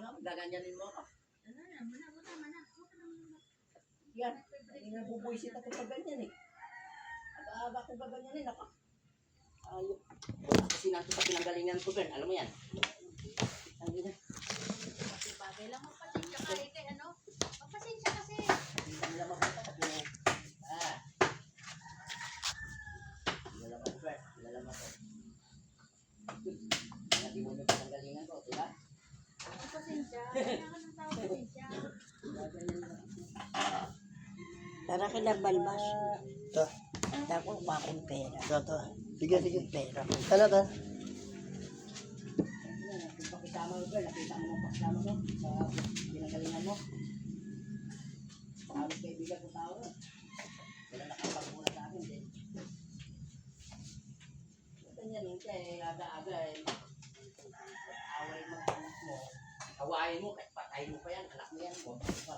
nga, gaganyanin mo ako. Yan, hindi nabubuisit ako pag ganyan eh. Aga-aga ko gaganyanin ako. Ayok. Wala kasi nato sa pinanggalingan ko, Ben. Alam mo yan. Ang ina. Bagay lang magpasensya ka eh, kay ano? Magpasensya kasi. Hindi ka nila makita kasi lalaman ko. Lalaman ko. Hindi mo yung pinanggalingan ko, diba? Magpasensya. Kailangan ng tao pasensya. Tara ka na balbas. Ito. Ako bakong pera. Ito. Sige, sige. Pera. Tala, tala. Kung pakisama mo, Ben, nakita mo ng pakisama mo sa pinanggalingan mo. Halos kaibigan ko tao na. Wala nakapagmula sa akin din. Ganyan yun siya eh, aga-aga eh. Away mo ang anak mo. Awayin mo, kahit patay mo pa yan, anak mo yan. Huwag mo pa.